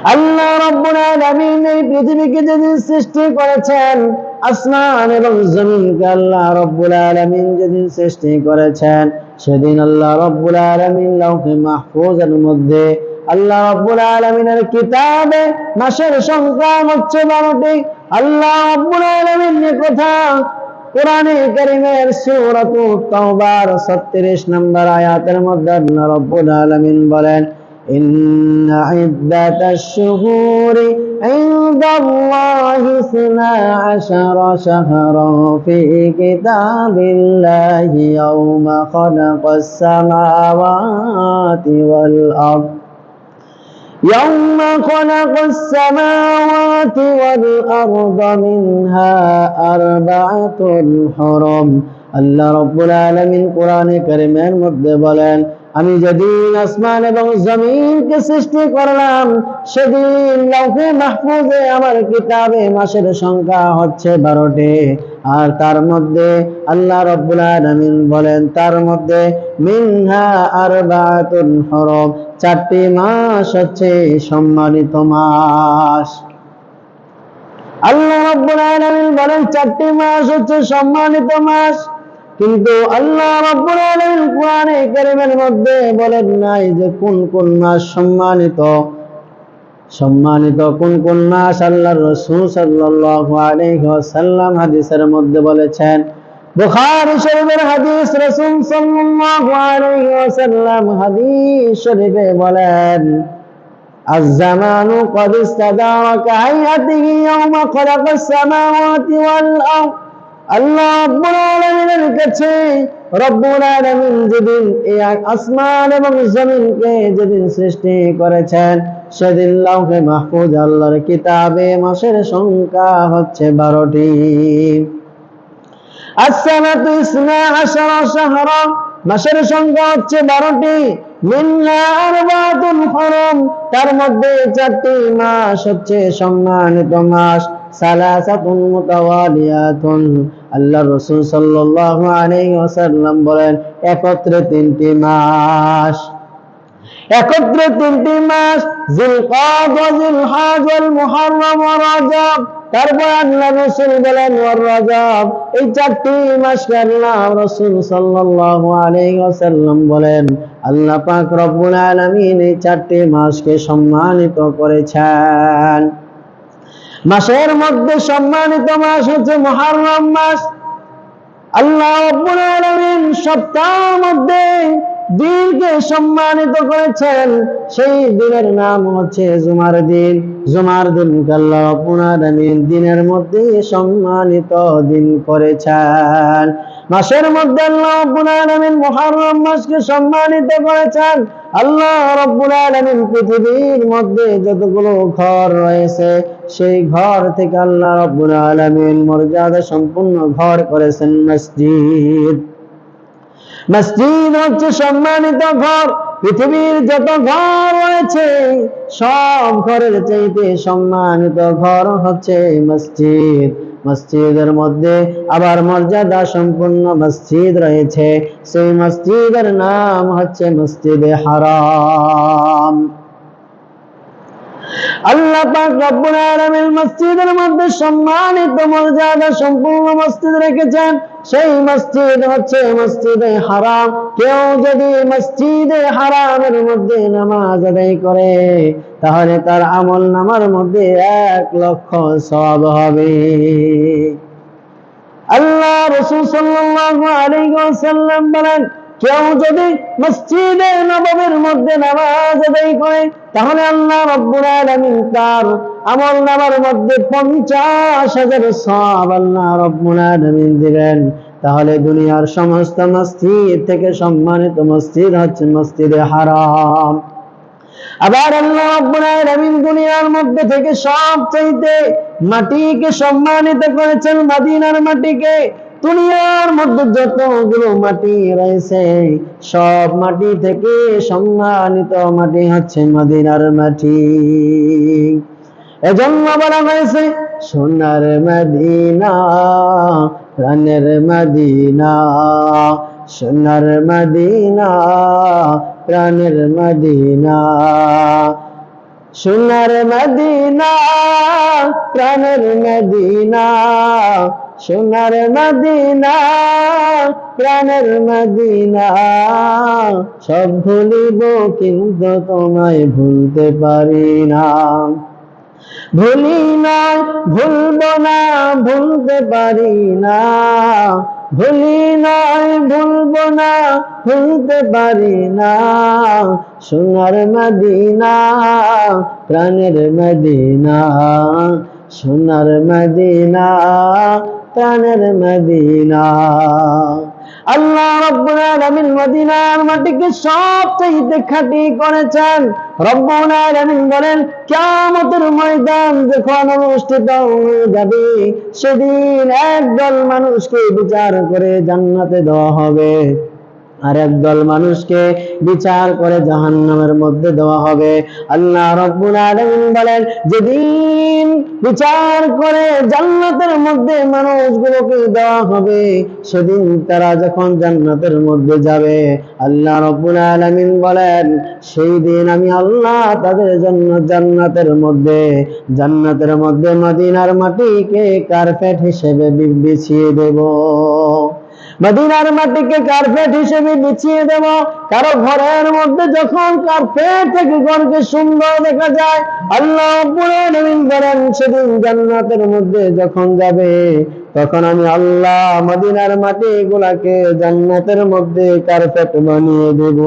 আল্লাহ রাব্বুল আলামিন এই পৃথিবীকে যেদিন সৃষ্টি করেছেন, আসমান এবং জমিনকে আল্লাহ রাব্বুল আলামিন যেদিন সৃষ্টি করেছেন, সেদিন আল্লাহ রাব্বুল আলামিন লাউহে মাহফুজের মধ্যে আল্লাহ রাব্বুল আলামিনের কিতাবে মাসের সংখ্যা হচ্ছে 12টি। আল্লাহ রাব্বুল আলামিন এ কথা কোরআনে কারীমের সূরাতুত তাওবার 36 নম্বর আয়াতের মধ্যে আল্লাহ রাব্বুল আলামিন বলেন, إن عدة الشهور عند الله 12 شهرا في كتاب الله يوم خلق السماوات والأرض منها 4 حرم। আল্লাহ রাব্বুল আলামিন কোরআনে কারীমের মধ্যে বলেন, আমি যেদিন আসমান এবং জমিনকে সৃষ্টি করলাম, সেদিন লাউহে মাহফুজে আমার কিতাবে মাসের সংখ্যা হচ্ছে 12টি। আর তার মধ্যে আল্লাহ রাব্বুল আলামিন বলেন, তার মধ্যে মিনহা 4 হরম, 4টি মাস হচ্ছে সম্মানিত মাস। আল্লাহ রাব্বুল আলামিন বলেন 4টি মাস হচ্ছে সম্মানিত মাস, কিন্তু আল্লাহ রাব্বুল আলামিন কোরআনে কারীমের মধ্যে বলেন নাই যে কোন কোন মাস সম্মানিত কোন কোন মাস। আল্লাহর রাসূল সাল্লাল্লাহু আলাইহি ওয়াসাল্লাম হাদিসের মধ্যে বলেছেন, বুখারী শরীফের হাদিস, রাসূল সাল্লাল্লাহু আলাইহি ওয়াসাল্লাম হাদিস শরীফে বলেন, আয-জামানু ক্বাদ ইসতাদারা কাহাইয়াতিহি ইয়াওমা খালাকাস সামাওয়াতি ওয়াল আরদ। আল্লাহ রাব্বুল আলামিনের কাছে রব্বুল আলামিন যেদিন এই আসমান এবং জমিনকে যেদিন সৃষ্টি করেছেন, সেদিন লাউহে মাহফুজ আল্লাহর কিতাবে মাসের সংখ্যা হচ্ছে 12টি। as-sanatu 12 শাহরা, মাসের সংখ্যা হচ্ছে 12টি। মিনহা 4 হরম, তার মধ্যে 4টি মাস হচ্ছে সম্মানিত মাস। সালাসাতুন মুতাওয়ালিয়াতুন, আল্লাহ রাসূল সাল্লাল্লাহু আলাইহি ওয়াসাল্লাম বলেন, একত্রে 3টি মাস, একত্রে 3টি মাস, জিলকাদা, জিলহজ, ওয়াল মুহররম ওয়া রজব। তারপর আল্লাহ রাসূল বলেন ওয়ার রজব, এই 4টি মাসকে আল্লাহ রাসূল সাল্লাল্লাহু আলাইহি ওয়াসাল্লাম বলেন, আল্লাহ পাক রব্বুল আলামিন এই 4টি মাসকে সম্মানিত করেছেন। মাসের মধ্যে সম্মানিত মাস হচ্ছে মুহররম মাস। আল্লাহ রাব্বুল আলামিন সপ্তাহের মধ্যে দিনকে সম্মানিত করেছেন, সেই দিনের নাম হচ্ছে জুমার দিন। জুমার দিনকে আল্লাহ রাব্বুল আলামিন দিনের মধ্যে সম্মানিত দিন করেছেন। মাসের মধ্যে আল্লাহ রাব্বুল আলামিন মুহররম মাসকে সম্মানিত করেছেন। আল্লাহ রাব্বুল আলামিন পৃথিবীর মধ্যে যতগুলো ঘর রয়েছে, সেই ঘর থেকে আল্লাহ রাব্বুল আলামিন মর্যাদা সম্পন্ন ঘর করেছেন মসজিদ। মসজিদ হচ্ছে সম্মানিত ঘর। পৃথিবীর যত ঘর রয়েছে, সব ঘরের চাইতে সম্মানিত ঘর হচ্ছে মসজিদ। মসজিদের মধ্যে আবার মর্যাদা সম্পন্ন মসজিদ রয়েছে, সেই মসজিদের নাম হচ্ছে মসজিদে হারাম। আল্লাহ পাক রব্বুল আলামিন মসজিদের মধ্যে সম্মানিত মর্যাদা সম্পূর্ণ মসজিদ রেখেছেন, সেই মসজিদ হচ্ছে মসজিদে হারাম। কেউ যদি মসজিদে হারামের মধ্যে নামাজ আদায় করে, তাহলে তার আমল নামার মধ্যে 1 লক্ষ সওয়াব হবে। আল্লাহ রাসূল সাল্লাল্লাহু আলাইহি ওয়াসাল্লাম বলেন, কেউ যদি মসজিদে নববীর মধ্যে নামাজ আদায় করে, তাহলে আল্লাহ রাব্বুল আলামিন তার আমল নামার মধ্যে 50,000 সওয়াব আল্লাহ রাব্বুল আলামিন দিবেন। তাহলে দুনিয়ার সমস্ত মসজিদ থেকে সম্মানিত মসজিদ হচ্ছে মসজিদে হারাম। আবার আল্লাহ রাব্বুল আলামিন দুনিয়ার মধ্যে থেকে সবচেয়ে মাটিকে সম্মানিত করেছেন, মদিনার মাটিকে। দুনিয়ার মধ্যে যতগুলো মাটি রয়েছে, সব মাটি থেকে সম্মানিত মাটি হচ্ছে মদিনার মাটি। এজন্য বলা হয়েছে, সোনার মদিনা, প্রাণের মদিনা, সোনার মদিনা, প্রাণের মদিনা। সোনার মদিনা প্রাণের মদিনা, সোনার মদিনা প্রাণের মদিনা, সব ভুলিব কিন্তু তোমায় ভুলতে পারি না। ভুলি না ভুলবো না ভুলতে পারি না, ভুলি নয় ভুলবো না ভুলতে পারি না, সোনার মদিনা প্রাণের মদিনা, সোনার মদিনা প্রাণের মদিনা। আল্লাহ রাব্বুল আলামিন মদিনার মাটিকে সবচেয়ে খাঁটি করেছেন। রব্বুল আলামিন বলেন, কিয়ামতের ময়দান যখন অনুষ্ঠিত হয়ে যাবে, সেদিন একদল মানুষকে বিচার করে জান্নাতে দেওয়া হবে, আর একদল মানুষকে বিচার করে জাহান্নামের মধ্যে দেওয়া হবে। আল্লাহ রাব্বুল আলামিন বলেন, যেদিন বিচার করে জান্নাতের মধ্যে মানুষগুলোকে দেওয়া হবে, সেদিন তারা যখন জান্নাতের মধ্যে যাবে, আল্লাহ রাব্বুল আলামিন বলেন, সেই দিন আমি আল্লাহ তাদের জন্য জান্নাতের মধ্যে মদিনার মাটিকে কার্পেট হিসেবে বিছিয়ে দেব। মদিনার মাটিকে কার্পেট হিসেবে বিছিয়ে দেব। কারো ঘরের মধ্যে যখন কার্পেট থেকে ঘরকে সুন্দর দেখা যায়, আল্লাহ রাব্বুল আলামিন বলেন, সেদিন জান্নাতের মধ্যে যখন যাবে, তখন আমি আল্লাহ মদিনার মাটিগুলাকে জান্নাতের মধ্যে কার্পেট বানিয়ে দেব।